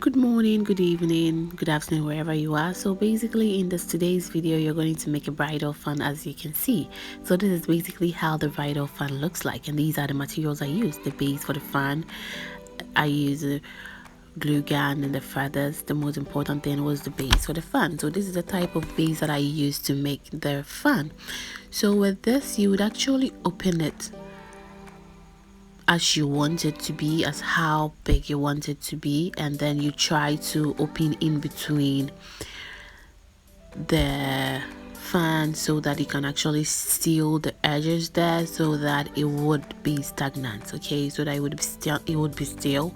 Good morning, good evening, good afternoon, wherever you are. So basically in today's video, you're going to make a bridal fan, as you can see. So this is basically how the bridal fan looks like, and these are the materials I use. The base for the fan, I use a glue gun, and the feathers. The most important thing was the base for the fan. So this is the type of base that I use to make the fan. So with this, you would actually open it as you want it to be, as how big you want it to be, and then you try to open in between the fan so that you can actually seal the edges there, so that it would be stagnant. Okay, so that it would be still.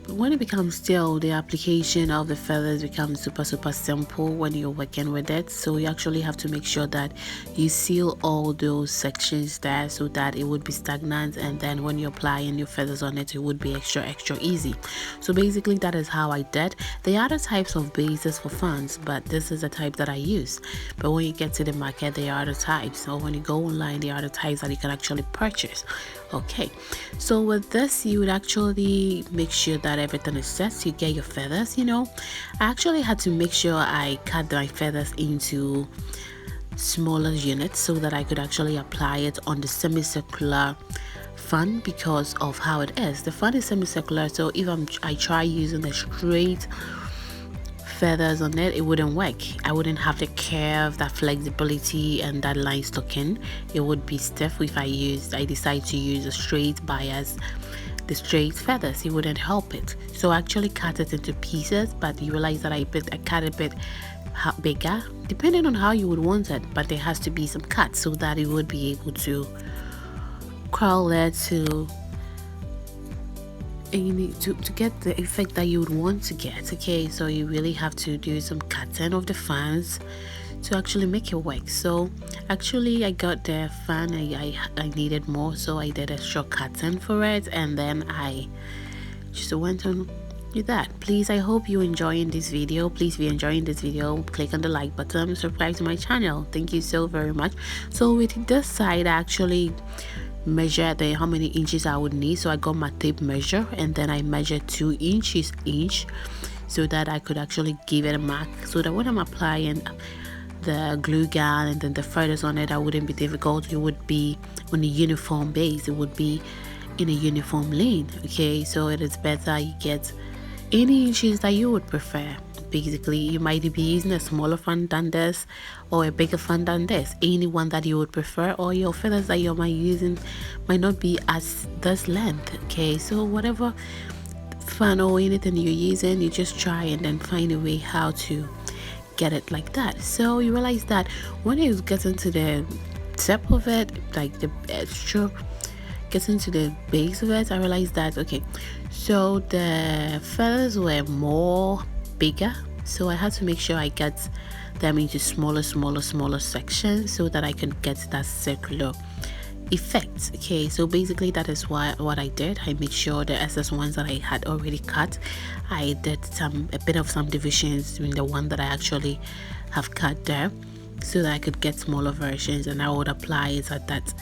When it becomes still, the application of the feathers becomes super simple when you're working with it. So you actually have to make sure that you seal all those sections there so that it would be stagnant, and then when you're applying your feathers on it, it would be extra easy. So basically that is how I did. There are other types of bases for fans, but this is the type that I use. But when you get to the market, there are other types, or when you go online, there are other types that you can actually purchase. Okay, so with this, you would actually make sure that everything is set. You get your feathers. I actually had to make sure I cut my feathers into smaller units so that I could actually apply it on the semicircular fan, because of how it is. The fan is semicircular, so if I try using the straight feathers on it, it wouldn't work. I wouldn't have the curve, that flexibility, and that line stocking. It would be stiff if I decide to use a straight bias, the straight feathers. It wouldn't help it. So I actually cut it into pieces, but you realize that I cut a bit bigger, depending on how you would want it, but there has to be some cuts so that it would be able to curl it to get the effect that you would want to get. Okay, so you really have to do some cutting of the fans to actually make it work. So actually I got the fan, I needed more, so I did a short cutting for it, and then I just went on with that. Please, I hope you're enjoying this video. Please, if you're enjoying this video, click on the like button, subscribe to my channel. Thank you so very much. So with this side, I actually measure how many inches I would need. So I got my tape measure, and then I measured 2 inches each, so that I could actually give it a mark, so that when I'm applying the glue gun and then the feathers on it, I wouldn't be difficult. It would be on a uniform base, it would be in a uniform lane. Okay, so it is better you get any inches that you would prefer. Basically, you might be using a smaller fan than this, or a bigger fan than this, any one that you would prefer, or your feathers that you might using might not be as this length. Okay, so whatever fan or anything you're using, you just try and then find a way how to get it like that. So you realize that when it gets into the tip of it, like the extra gets into the base of it, I realized that okay, so the feathers were bigger, so I had to make sure I get them into smaller sections so that I can get that circular effect. Okay, so basically that is what I did. I made sure the excess ones that I had already cut, I did a bit of some divisions in the one that I actually have cut there, so that I could get smaller versions, and I would apply it at that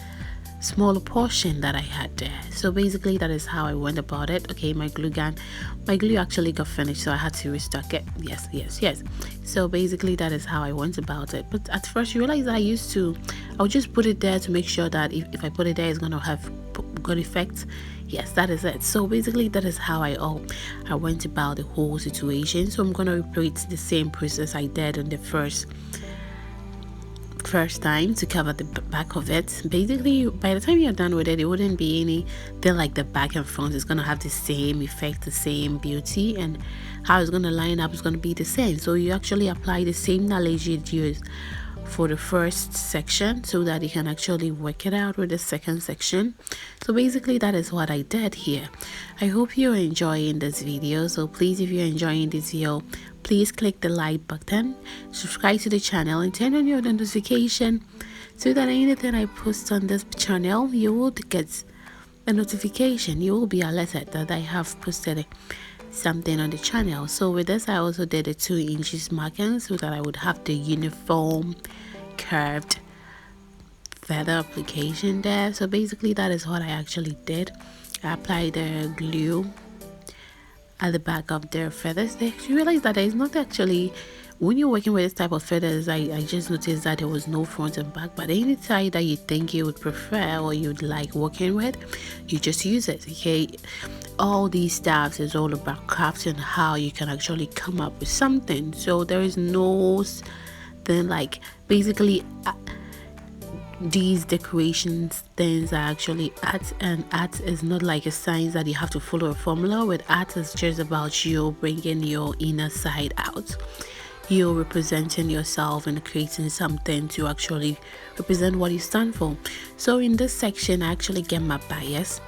smaller portion that I had there. So basically that is how I went about it. Okay, my glue actually got finished, so I had to restock it. Yes. So basically that is how I went about it. But at first you realize that I would just put it there to make sure that if I put it there, it's gonna have good effect. Yes, that is it. So basically that is how I went about the whole situation. So I'm gonna repeat the same process I did on the first time to cover the back of it. Basically, by the time you're done with it, it wouldn't be anything like the back and front. It's gonna have the same effect, the same beauty, and how it's gonna line up is gonna be the same. So you actually apply the same knowledge you used for the first section, so that you can actually work it out with the second section. So basically that is what I did here. I hope you're enjoying this video. So please, if you're enjoying this video, please click the like button, subscribe to the channel, and turn on your notification, so that anything I post on this channel, you will get a notification. You will be alerted that I have posted something on the channel. So with this, I also did a 2 inches marking, so that I would have the uniform curved feather application there. So basically that is what I actually did. I applied the glue at the back of their feathers. They realize that it's not actually, when you're working with this type of feathers, I just noticed that there was no front and back, but any side that you think you would prefer or you'd like working with, you just use it. Okay, all these stuffs is all about crafting, how you can actually come up with something. So there is no thing like, basically these decorations things are actually art, and art is not like a science that you have to follow a formula. With art, is just about you bringing your inner side out, you're representing yourself and creating something to actually represent what you stand for. So in this section, I actually get my bias.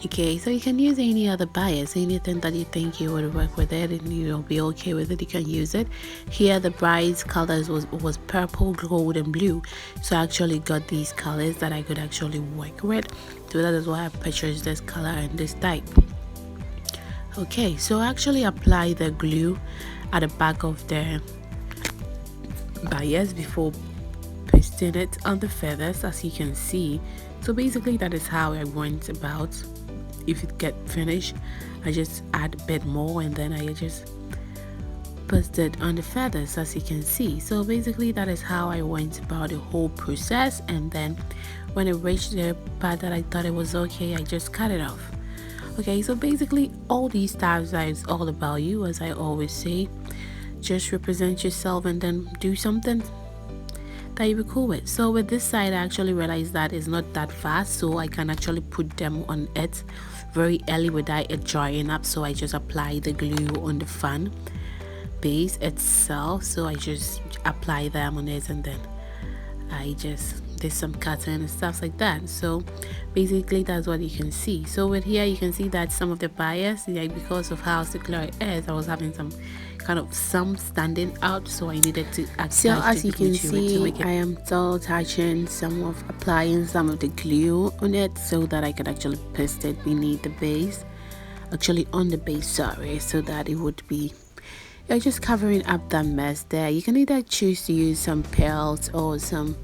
Okay, so you can use any other bias, anything that you think you would work with it and you'll be okay with it, you can use it. Here the bride's colors was purple, gold and blue, so I actually got these colors that I could actually work with. So that is why I purchased this color and this type. Okay, so I actually apply the glue at the back of the bias before pasting it on the feathers, as you can see. So basically that is how I went about. If it get finished, I just add a bit more and then I just put it on the feathers, as you can see. So basically that is how I went about the whole process, and then when it reached the part that I thought it was okay, I just cut it off. Okay, so basically all these styles is all about you, as I always say. Just represent yourself and then do something that you be cool with. So with this side, I actually realized that it's not that fast, so I can actually put them on it very early without it drying up. So I just apply the glue on the fan base itself, so I just apply them on it and then I just did some cutting and stuff like that. So basically that's what you can see. So with here you can see that some of the bias, like because of how circular it is, I was having some kind of some standing out, so I needed to attach. So as you can see, I am still attaching applying some of the glue on it so that I could actually paste it beneath the base, actually on the base, sorry, so that it would be just covering up that mess there. You can either choose to use some pearls or some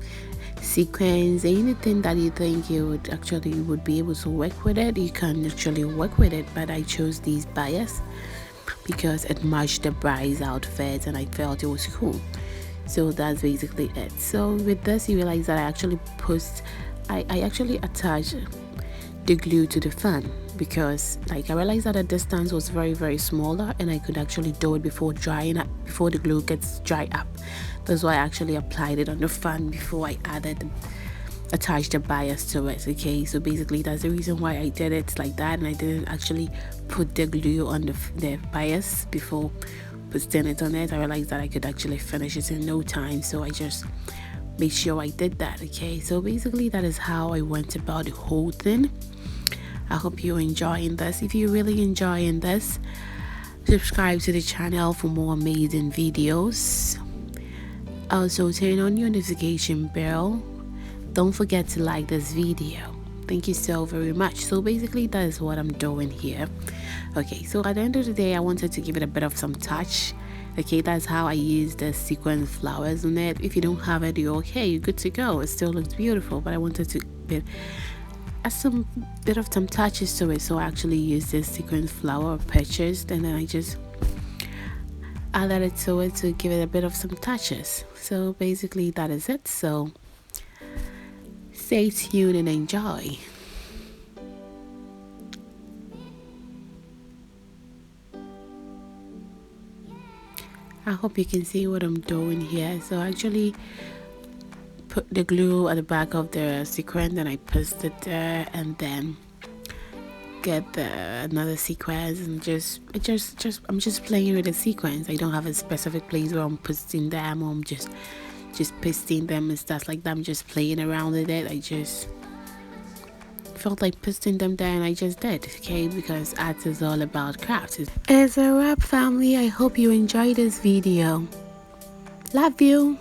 sequins, anything that you think you would be able to work with it, you can actually work with it. But I chose these bias because it matched the bride's outfit and I felt it was cool. So that's basically it. So with this, you realize that I actually attached the glue to the fan, because like I realized that the distance was very smaller and I could actually do it before drying up, before the glue gets dry up. That's why I actually applied it on the fan before I attached the bias to it. Okay, so basically that's the reason why I did it like that, and I didn't actually put the glue on the bias before putting it on it. I realized that I could actually finish it in no time, so I just made sure I did that. Okay, so basically that is how I went about the whole thing. I hope you're enjoying this. If you're really enjoying this, subscribe to the channel for more amazing videos. Also turn on your notification bell. Don't forget to like this video. Thank you so very much. So basically that is what I'm doing here. Okay, so at the end of the day, I wanted to give it a bit of some touch. Okay, that's how I use the sequin flowers on it. If you don't have it, you're okay, you're good to go. It still looks beautiful, but I wanted to add some touches to it, so I actually used this sequin flower purchased, and then I just added it to it to give it a bit of some touches. So basically that is it. So stay tuned and enjoy. I hope you can see what I'm doing here. So I actually put the glue at the back of the sequin, and I placed it there, and then get another sequence, and I'm just playing with the sequence. I don't have a specific place where I'm pasting them, or I'm just pasting them and stuff like that. I'm just playing around with it. I just felt like pasting them there, and I just did. Okay, because art is all about crafts. It's a wrap, family. I hope you enjoyed this video. Love you.